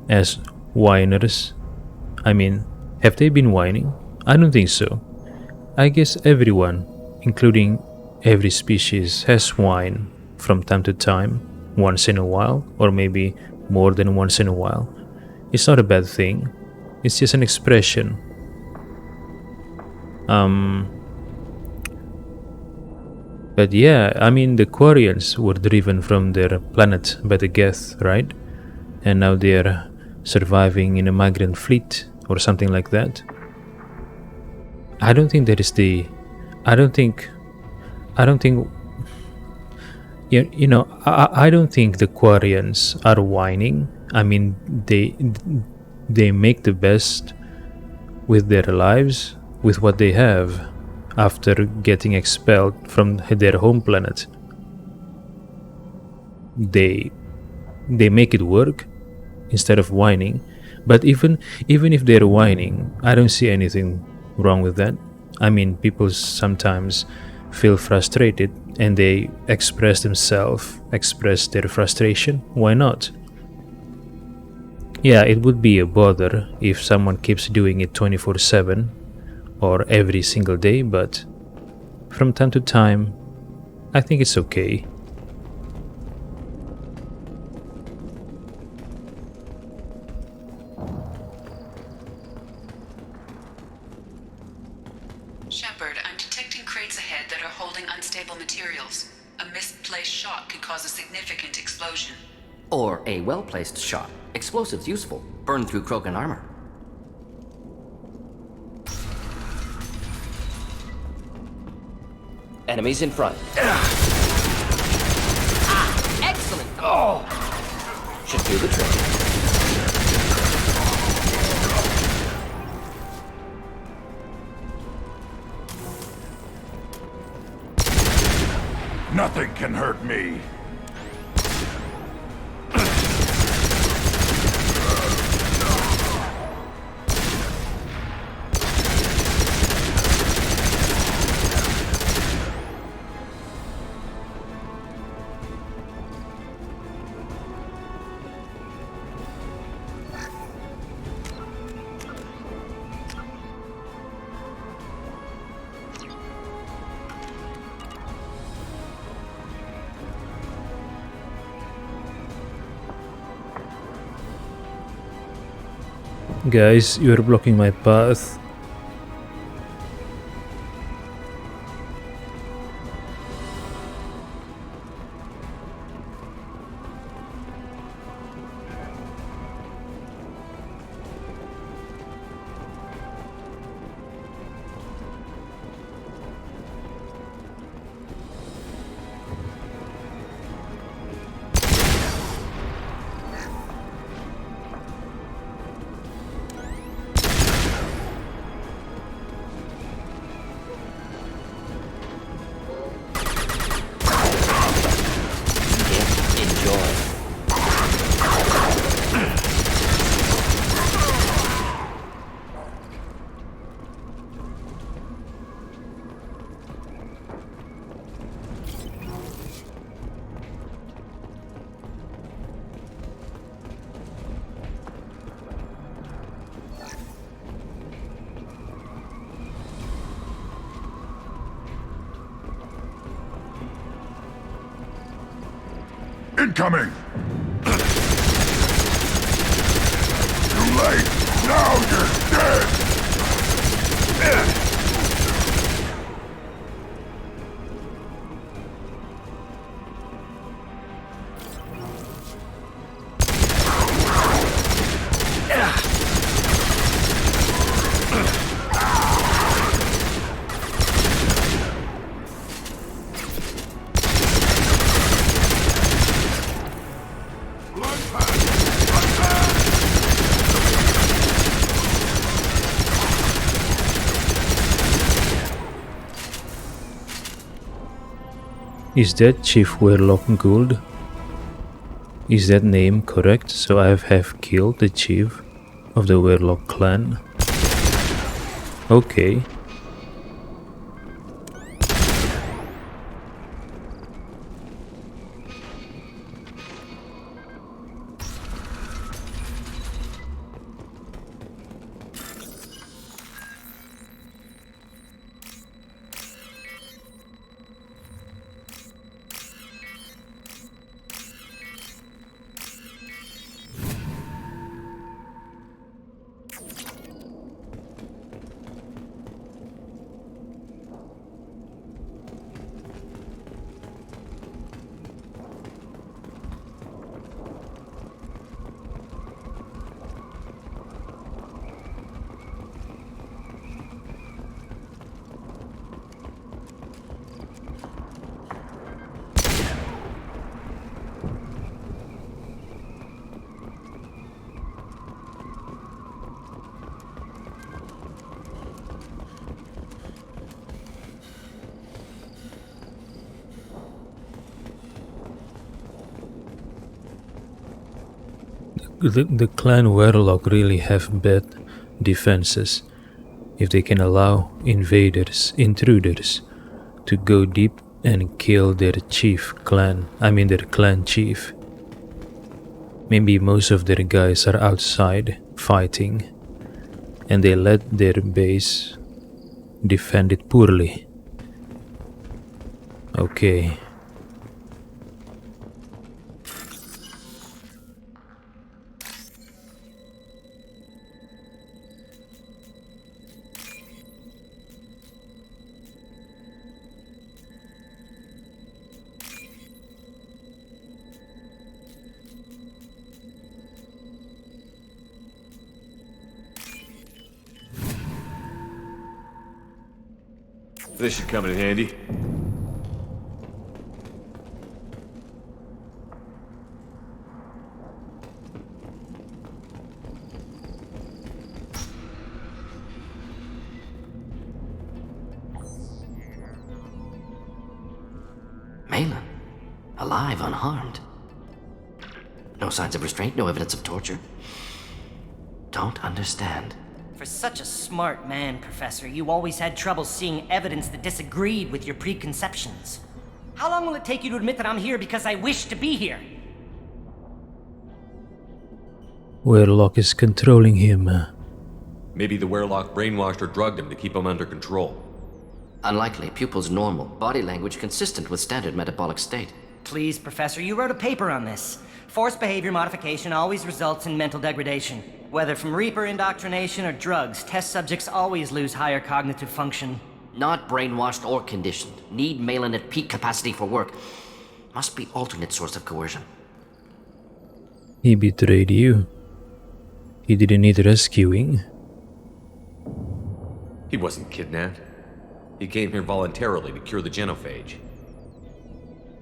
as whiners. Have they been whining? I don't think so. I guess everyone, including every species, has whine from time to time, once in a while, or maybe more than once in a while. It's not a bad thing. It's just an expression. But yeah, the Quarians were driven from their planet by the Geth, right? And now they're surviving in a migrant fleet or something like that. I don't think that is the... I don't think I don't think the Quarians are whining. They make the best with their lives, with what they have, after getting expelled from their home planet. They make it work instead of whining. But even if they're whining, I don't see anything wrong with that. People sometimes feel frustrated and they express their frustration. Why not? Yeah, it would be a bother if someone keeps doing it 24/7 or every single day, but from time to time, I think it's okay. Shepard, I'm detecting crates ahead that are holding unstable materials. A misplaced shot could cause a significant explosion. Or a well-placed shot. Explosives useful. Burn through Krogan armor. Enemies in front. Excellent! Oh! Should do the trick. Nothing can hurt me. Guys, you are blocking my path. Incoming! Too late! Now you're dead! Is that Chief Warlock Gould? Is that name correct? So I have killed the chief of the Warlock clan. Okay. The clan Warlock really have bad defenses. If they can allow intruders, to go deep and kill their clan chief. Maybe most of their guys are outside fighting, and they let their base defend it poorly. Okay. This should come in handy. Malin, alive, unharmed. No signs of restraint, no evidence of torture. Don't understand. For such a smart man, Professor, you always had trouble seeing evidence that disagreed with your preconceptions. How long will it take you to admit that I'm here because I wish to be here? Warlock is controlling him. Maybe the Warlock brainwashed or drugged him to keep him under control. Unlikely. Pupil's normal. Body language consistent with standard metabolic state. Please, Professor, you wrote a paper on this. Forced behavior modification always results in mental degradation. Whether from Reaper indoctrination or drugs, test subjects always lose higher cognitive function. Not brainwashed or conditioned. Need Malin at peak capacity for work. Must be alternate source of coercion. He betrayed you. He didn't need rescuing. He wasn't kidnapped. He came here voluntarily to cure the Genophage.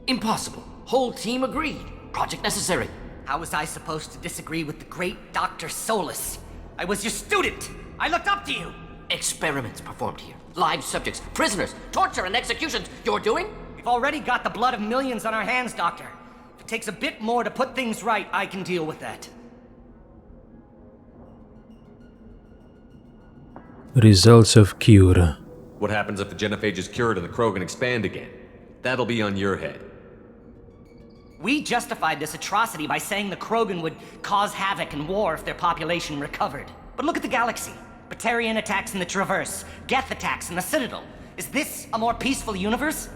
Impossible. Whole team agreed. Project necessary. How was I supposed to disagree with the great Dr. Solus? I was your student! I looked up to you! Experiments performed here. Live subjects, prisoners, torture and executions. You're doing? We've already got the blood of millions on our hands, Doctor. If it takes a bit more to put things right, I can deal with that. Results of cure. What happens if the Genophage is cured and the Krogan expand again? That'll be on your head. We justified this atrocity by saying the Krogan would cause havoc and war if their population recovered. But look at the galaxy. Batarian attacks in the Traverse, Geth attacks in the Citadel. Is this a more peaceful universe?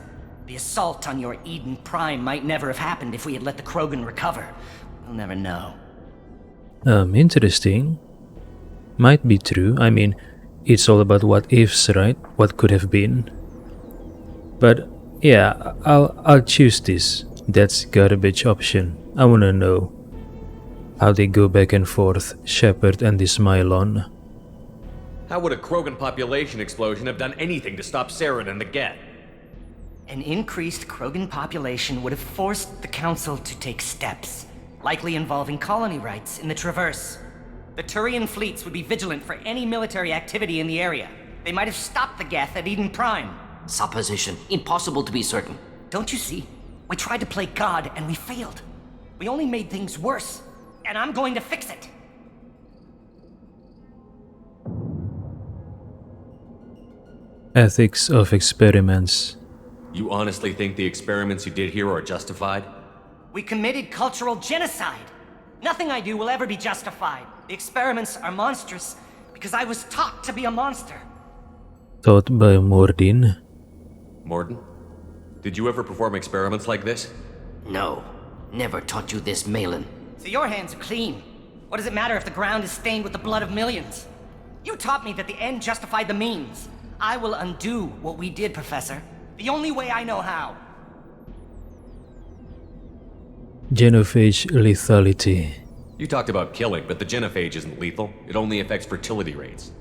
The assault on your Eden Prime might never have happened if we had let the Krogan recover. We'll never know. Interesting. Might be true. I mean, it's all about what ifs, right? What could have been. But yeah, I'll choose this. That's garbage option. I wanna know how they go back and forth, Shepard and this Mylon. How would a Krogan population explosion have done anything to stop Saren and the Geth? An increased Krogan population would have forced the Council to take steps, likely involving colony rights in the Traverse. The Turian fleets would be vigilant for any military activity in the area. They might have stopped the Geth at Eden Prime. Supposition. Impossible to be certain. Don't you see? We tried to play God and we failed. We only made things worse, and I'm going to fix it. Ethics of experiments. You honestly think the experiments you did here are justified? We committed cultural genocide. Nothing I do will ever be justified. The experiments are monstrous because I was taught to be a monster. Taught by Mordin. Morden? Did you ever perform experiments like this? No. Never taught you this, Malin. So your hands are clean. What does it matter if the ground is stained with the blood of millions? You taught me that the end justified the means. I will undo what we did, Professor. The only way I know how. Genophage lethality. You talked about killing, but the genophage isn't lethal. It only affects fertility rates.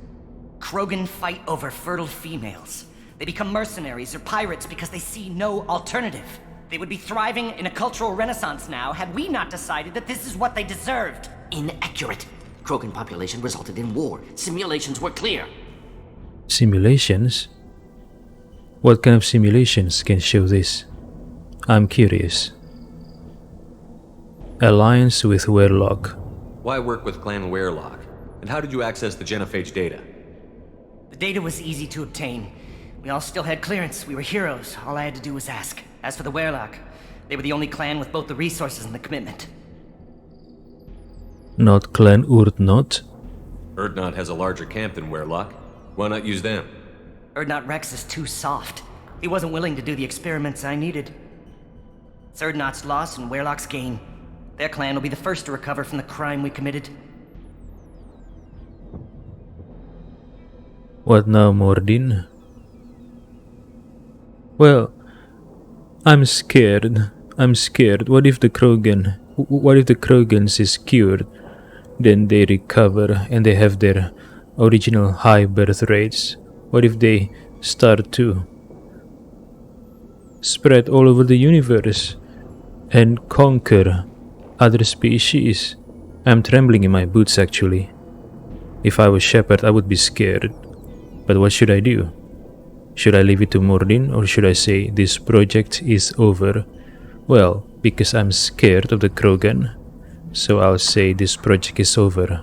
Krogan fight over fertile females. They become mercenaries or pirates because they see no alternative. They would be thriving in a cultural renaissance now had we not decided that this is what they deserved. Inaccurate. Krogan population resulted in war. Simulations were clear. Simulations? What kind of simulations can show this? I'm curious. Alliance with Werlock. Why work with Clan Werlock? And how did you access the genophage data? The data was easy to obtain. We all still had clearance. We were heroes. All I had to do was ask. As for the Werlock, they were the only clan with both the resources and the commitment. Not Clan Urdnot? Urdnot has a larger camp than Werlock. Why not use them? Urdnot Rex is too soft. He wasn't willing to do the experiments I needed. It's Urdnot's loss and Werlock's gain. Their clan will be the first to recover from the crime we committed. What now, Mordin? Well, I'm scared. What if the Krogans is cured? Then they recover and they have their original high birth rates. What if they start to spread all over the universe and conquer other species? I'm trembling in my boots actually. If I was Shepard, I would be scared. But what should I do? Should I leave it to Mordin or should I say this project is over? Well, because I'm scared of the Krogan, so I'll say this project is over.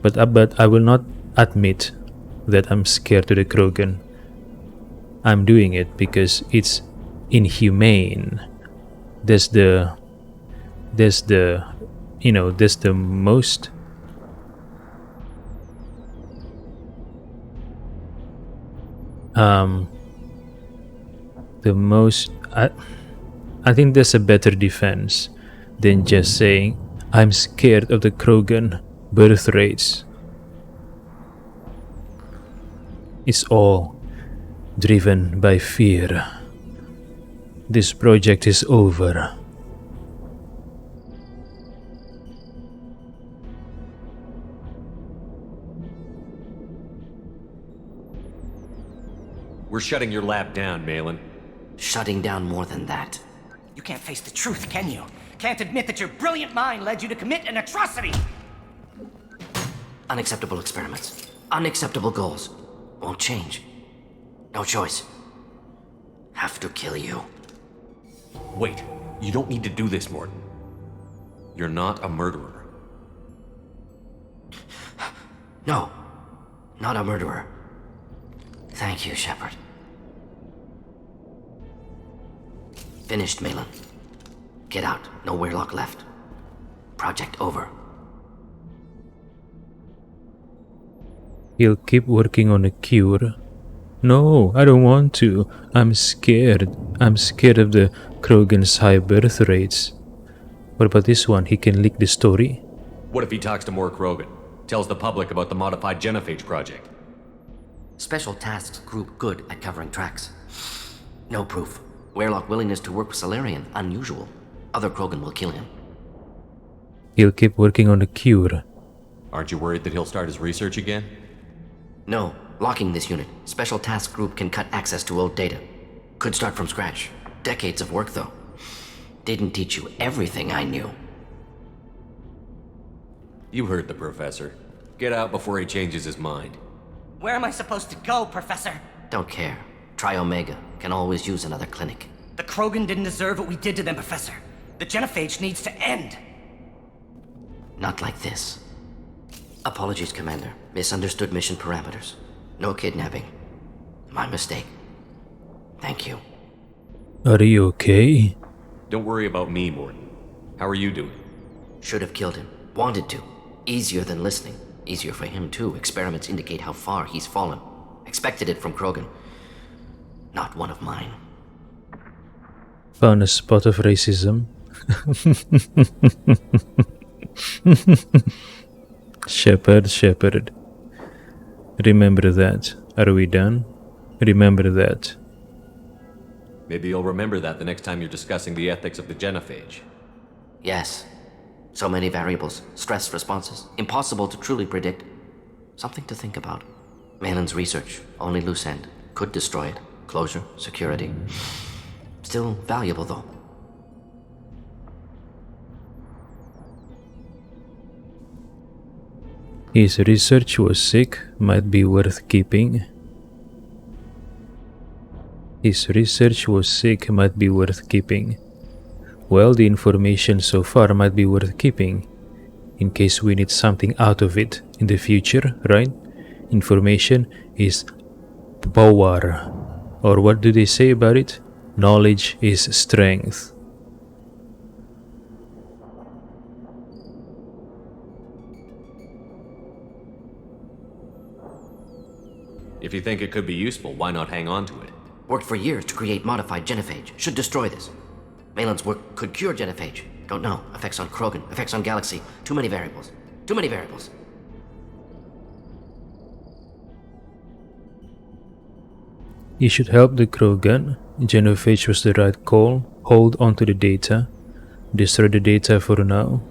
But I will not admit that I'm scared of the Krogan. I'm doing it because it's inhumane. That's the most I think there's a better defense than just saying I'm scared of the Krogan birth rates. It's all driven by fear. This project is over. We're shutting your lab down, Malin. Shutting down more than that. You can't face the truth, can you? Can't admit that your brilliant mind led you to commit an atrocity! Unacceptable experiments. Unacceptable goals. Won't change. No choice. Have to kill you. Wait, you don't need to do this, Morden. You're not a murderer. No. Not a murderer. Thank you, Shepard. Finished, Malin. Get out. No Werlock left. Project over. He'll keep working on a cure. No, I don't want to. I'm scared. I'm scared of the Krogan's high birth rates. What about this one? He can leak the story? What if he talks to more Krogan? Tells the public about the modified Genophage project? Special Tasks Group good at covering tracks. No proof. Weirlock willingness to work with Salarian, unusual. Other Krogan will kill him. He'll keep working on the cure. Aren't you worried that he'll start his research again? No, locking this unit. Special Task Group can cut access to old data. Could start from scratch. Decades of work, though. Didn't teach you everything I knew. You heard the professor. Get out before he changes his mind. Where am I supposed to go, Professor? Don't care. Try Omega. Can always use another clinic. The Krogan didn't deserve what we did to them, Professor. The Genophage needs to end. Not like this. Apologies, Commander. Misunderstood mission parameters. No kidnapping. My mistake. Thank you. Are you okay? Don't worry about me, Morton. How are you doing? Should have killed him. Wanted to. Easier than listening. Easier for him, too. Experiments indicate how far he's fallen. Expected it from Krogan. Not one of mine. Found a spot of racism. Shepard. Remember that. Are we done? Remember that. Maybe you'll remember that the next time you're discussing the ethics of the Genophage. Yes. So many variables. Stress responses. Impossible to truly predict. Something to think about. Malin's research. Only loose end. Could destroy it. Closure. Security. Still valuable, though. His research was sick, might be worth keeping. His research was sick, might be worth keeping. Well, the information so far might be worth keeping, in case we need something out of it in the future, right? Information is power. Or what do they say about it? Knowledge is strength. If you think it could be useful, why not hang on to it? Worked for years to create modified Genophage. Should destroy this. Malin's work could cure Genophage. Don't know. Effects on Krogan. Effects on Galaxy. Too many variables. Too many variables. He should help the Krogan. Genophage was the right call. Hold on to the data. Destroy the data for now.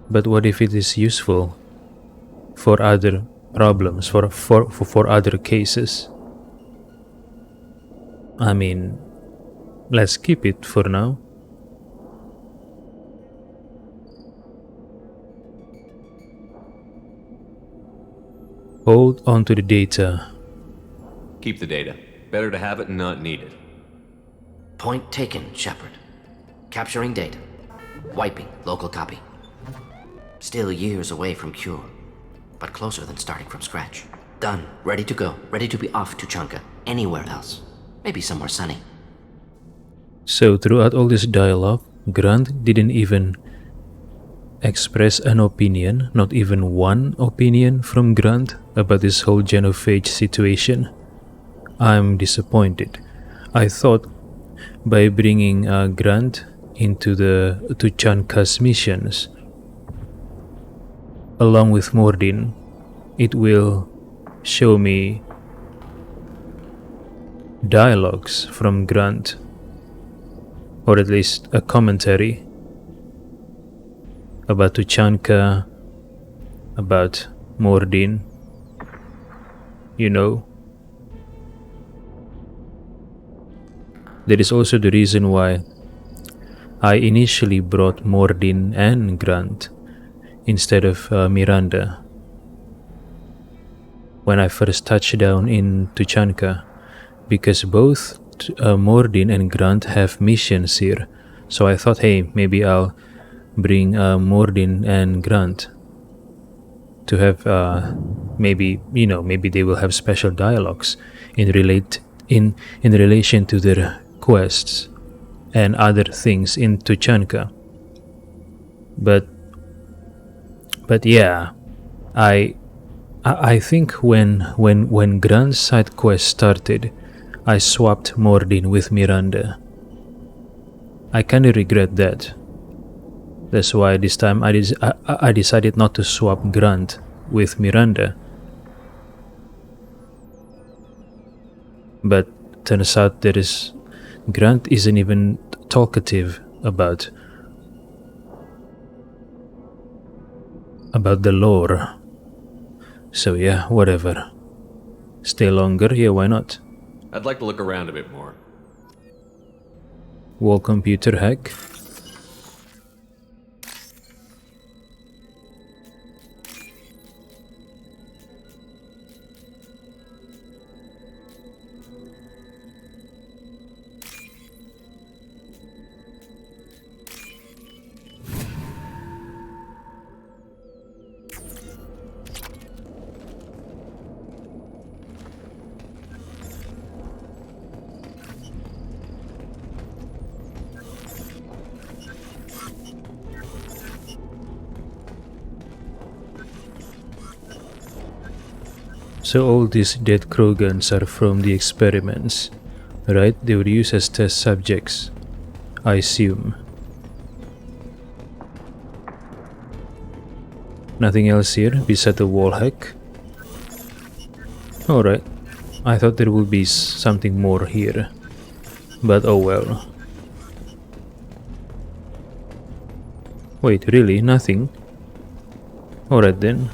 But what if it is useful for other problems, for other cases? I mean, let's keep it for now. Hold on to the data. Keep the data. Better to have it and not need it. Point taken, Shepard. Capturing data. Wiping local copy. Still years away from cure, but closer than starting from scratch. Done. Ready to go. Ready to be off to Tuchanka. Anywhere else. Maybe somewhere sunny. So throughout all this dialogue, Grant didn't even express an opinion, not even one opinion from Grant about this whole Genophage situation. I'm disappointed. I thought by bringing Grant into the Tuchanka's missions, along with Mordin, it will show me dialogues from Grant, or at least a commentary about Tuchanka, about Mordin, you know. That is also the reason why I initially brought Mordin and Grant instead of Miranda when I first touched down in Tuchanka, because both Mordin and Grant have missions here. So I thought, hey, maybe I'll bring Mordin and Grant to have maybe they will have special dialogues in relation to their quests and other things in Tuchanka. But yeah, I I think when Grant's side quest started, I swapped Mordin with Miranda. I kinda regret that. That's why this time I decided not to swap Grant with Miranda. But turns out Grant isn't even talkative about the lore. So yeah, whatever. Stay longer? Yeah, why not? I'd like to look around a bit more. Wall computer hack. So all these dead Krogans are from the experiments, right? They were used as test subjects, I assume. Nothing else here besides the wall hack? Alright, I thought there would be something more here, but oh well. Wait, really? Nothing? Alright then.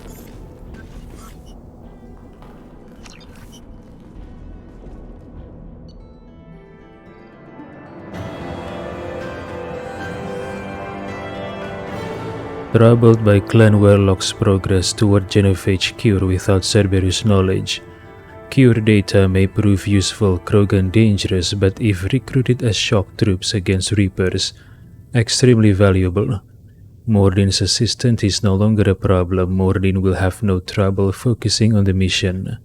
Troubled by Clan Warlock's progress toward Genophage cure without Cerberus' knowledge. Cure data may prove useful, Krogan dangerous, but if recruited as shock troops against Reapers, extremely valuable. Mordin's assistant is no longer a problem. Mordin will have no trouble focusing on the mission.